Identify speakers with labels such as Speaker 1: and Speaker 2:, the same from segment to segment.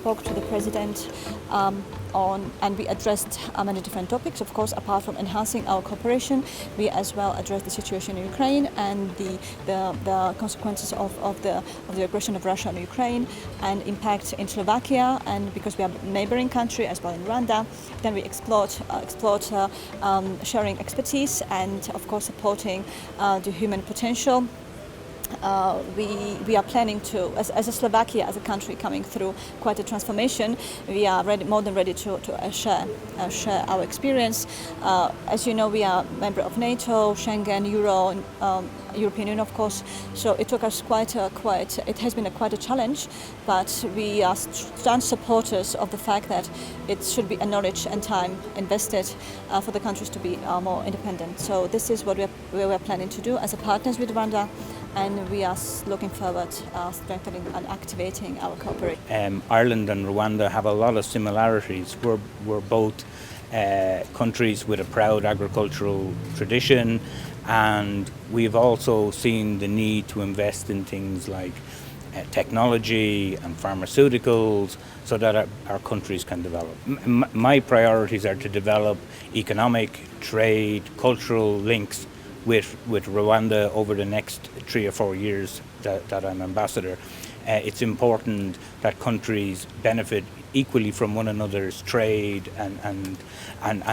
Speaker 1: spoke to the President and we addressed many different topics. Of course, apart from enhancing our cooperation, we as well addressed the situation in Ukraine and the consequences of the aggression of Russia on Ukraine and impact in Slovakia, and because we are a neighboring country as well in Rwanda, then we explored sharing expertise and of course supporting the human potential. We are planning to, as a Slovakia, as a country coming through quite a transformation, we are more than ready to share our experience. As you know, we are a member of NATO, Schengen, Euro, European Union, of course. So it took us it has been quite a challenge, but we are strong supporters of the fact that it should be a knowledge and time invested for the countries to be more independent. So this is what we are planning to do as a partners with Rwanda. And we are looking forward to strengthening and activating our cooperation.
Speaker 2: Ireland and Rwanda have a lot of similarities. We're both countries with a proud agricultural tradition, and we've also seen the need to invest in things like technology and pharmaceuticals so that our countries can develop. My priorities are to develop economic, trade, cultural links with Rwanda over the next 3 or 4 years that I'm ambassador. It's important that countries benefit equally from one another's trade and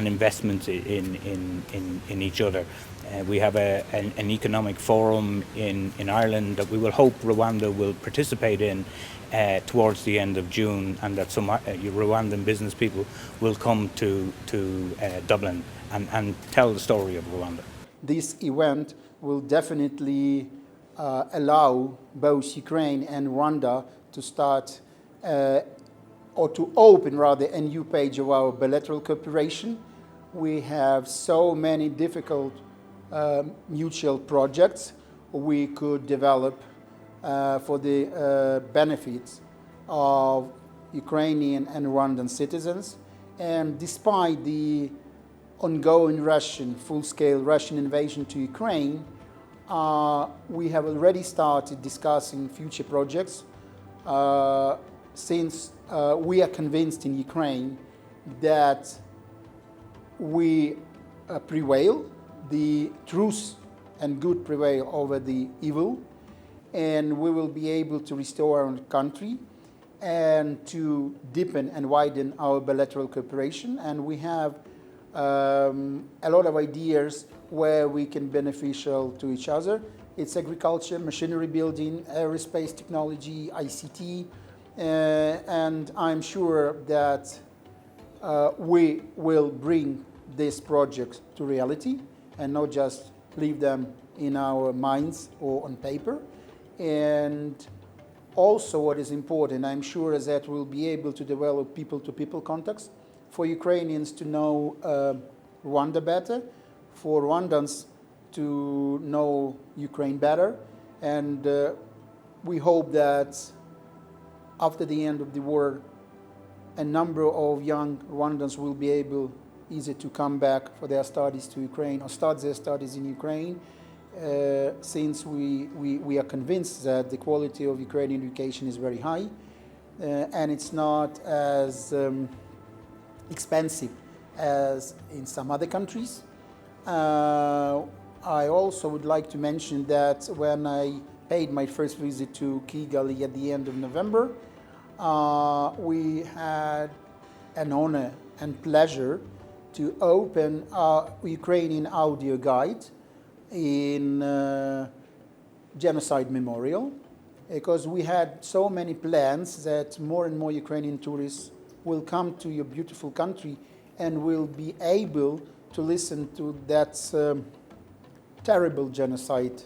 Speaker 2: investments in each other. We have an economic forum in Ireland that we will hope Rwanda will participate in towards the end of June, and that some Rwandan business people will come to Dublin and tell the story of Rwanda.
Speaker 3: This event will definitely allow both Ukraine and Rwanda to start or to open rather a new page of our bilateral cooperation. We have so many difficult mutual projects we could develop for the benefits of Ukrainian and Rwandan citizens. And despite the ongoing full-scale Russian invasion to Ukraine, we have already started discussing future projects since we are convinced in Ukraine that we prevail, the truth and good prevail over the evil, and we will be able to restore our country and to deepen and widen our bilateral cooperation. And we have a lot of ideas where we can be beneficial to each other. It's agriculture, machinery building, aerospace technology, ICT, and I'm sure that we will bring these projects to reality and not just leave them in our minds or on paper. And also what is important, I'm sure that we'll be able to develop people-to-people contacts for Ukrainians to know Rwanda better, for Rwandans to know Ukraine better, and we hope that after the end of the war, a number of young Rwandans will be able either to come back for their studies to Ukraine or start their studies in Ukraine, since we are convinced that the quality of Ukrainian education is very high, and it's not as expensive as in some other countries. I also would like to mention that when I paid my first visit to Kigali at the end of November, we had an honor and pleasure to open our Ukrainian audio guide in Genocide Memorial, because we had so many plans that more and more Ukrainian tourists will come to your beautiful country and will be able to listen to that terrible genocide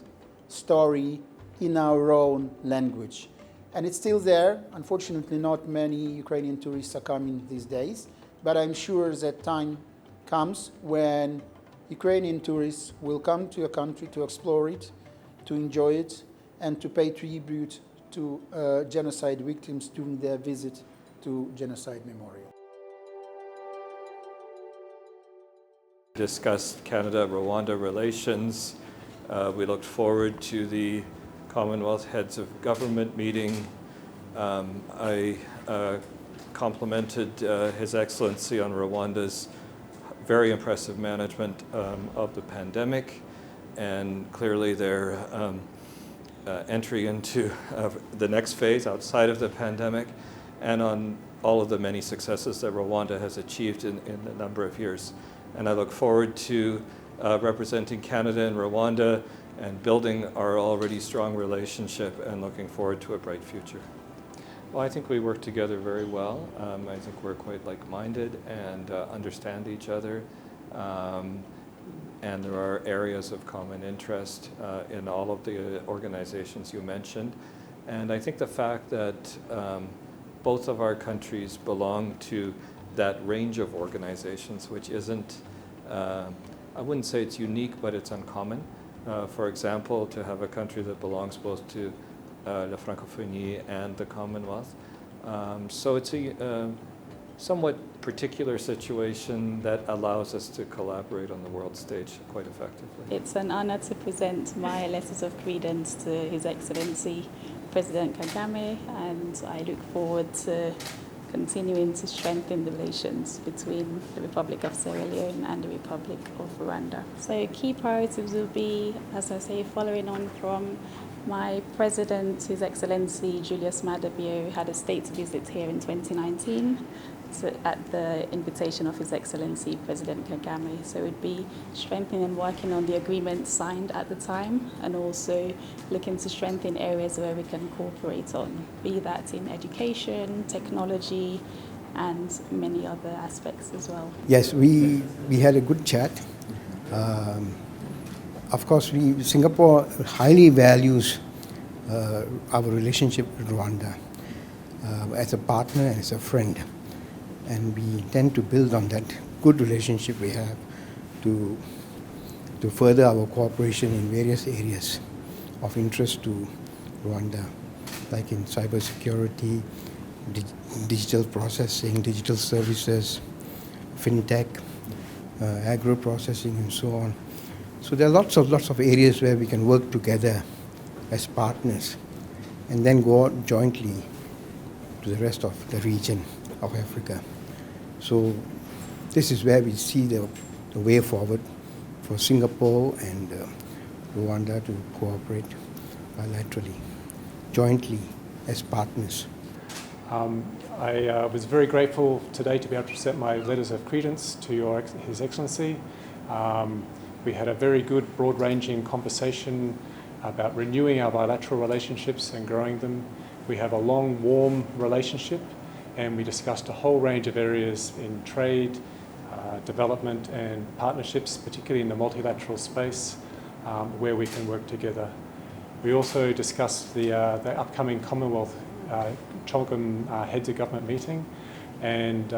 Speaker 3: story in our own language. And it's still there. Unfortunately, not many Ukrainian tourists are coming these days, but I'm sure that time comes when Ukrainian tourists will come to your country to explore it, to enjoy it, and to pay tribute to genocide victims during their visit to Genocide Memorial.
Speaker 4: Discussed Canada-Rwanda relations. We looked forward to the Commonwealth Heads of Government meeting. I complimented His Excellency on Rwanda's very impressive management of the pandemic, and clearly their entry into the next phase outside of the pandemic, and on all of the many successes that Rwanda has achieved in a number of years. And I look forward to representing Canada and Rwanda and building our already strong relationship, and looking forward to a bright future. Well, I think we work together very well. I think we're quite like-minded and understand each other. And there are areas of common interest in all of the organizations you mentioned. And I think the fact that both of our countries belong to that range of organizations, which isn't, I wouldn't say it's unique, but it's uncommon. For example, to have a country that belongs both to La Francophonie and the Commonwealth. So it's a somewhat particular situation that allows us to collaborate on the world stage quite effectively.
Speaker 5: It's an honor to present my letters of credence to His Excellency President Kagame, and I look forward to continuing to strengthen the relations between the Republic of Sierra Leone and the Republic of Rwanda. So key priorities will be, as I say, following on from my President, His Excellency Julius Maada Bio, had a state visit here in 2019 at the invitation of His Excellency President Kagame. So it would be strengthening and working on the agreement signed at the time, and also looking to strengthen areas where we can cooperate on, be that in education, technology, and many other aspects as well.
Speaker 6: Yes, we had a good chat. Of course, Singapore highly values our relationship with Rwanda as a partner and as a friend. And we intend to build on that good relationship we have to further our cooperation in various areas of interest to Rwanda, like in cybersecurity, digital processing, digital services, fintech, agro-processing, and so on. So there are lots of areas where we can work together as partners and then go out jointly to the rest of the region of Africa. So this is where we see the way forward for Singapore and Rwanda to cooperate bilaterally, jointly as partners.
Speaker 7: I was very grateful today to be able to present my letters of credence to His Excellency. We had a very good, broad-ranging conversation about renewing our bilateral relationships and growing them. We have a long, warm relationship, and we discussed a whole range of areas in trade, development and partnerships, particularly in the multilateral space, where we can work together. We also discussed the upcoming Commonwealth CHOGM Heads of Government meeting, and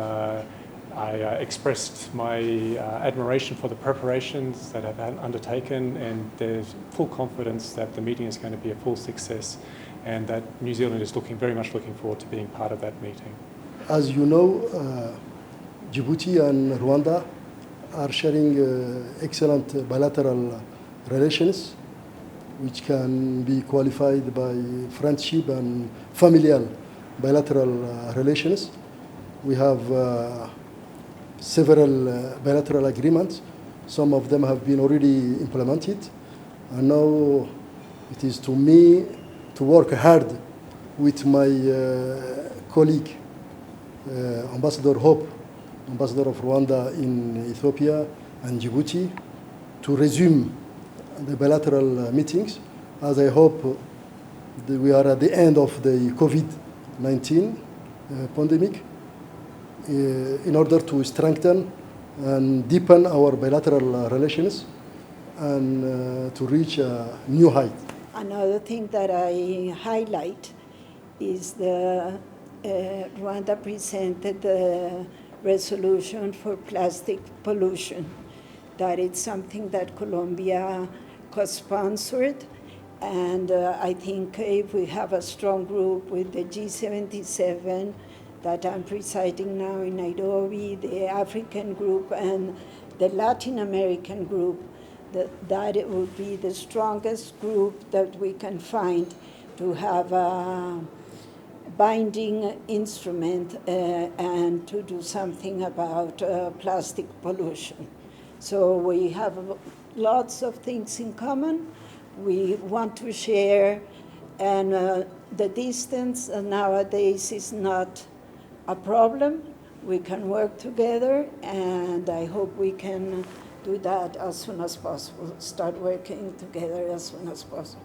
Speaker 7: I expressed my admiration for the preparations that have been undertaken, and there's full confidence that the meeting is going to be a full success, and that New Zealand is very much looking forward to being part of that meeting.
Speaker 8: As you know, Djibouti and Rwanda are sharing excellent bilateral relations, which can be qualified by friendship and familial bilateral relations. We have several bilateral agreements. Some of them have been already implemented. And now it is to me to work hard with my colleague, Ambassador Hope, Ambassador of Rwanda in Ethiopia and Djibouti, to resume the bilateral meetings, as I hope that we are at the end of the COVID-19 pandemic, in order to strengthen and deepen our bilateral relations and to reach a new height.
Speaker 9: Another thing that I highlight is the Rwanda presented the resolution for plastic pollution. That it's something that Colombia co-sponsored, and I think if we have a strong group with the G77 that I'm presiding now in Nairobi, the African group and the Latin American group, that it will be the strongest group that we can find to have a binding instrument and to do something about plastic pollution. So we have lots of things in common. We want to share, and the distance nowadays is not a problem. We can work together, and I hope we can do that as soon as possible, start working together as soon as possible.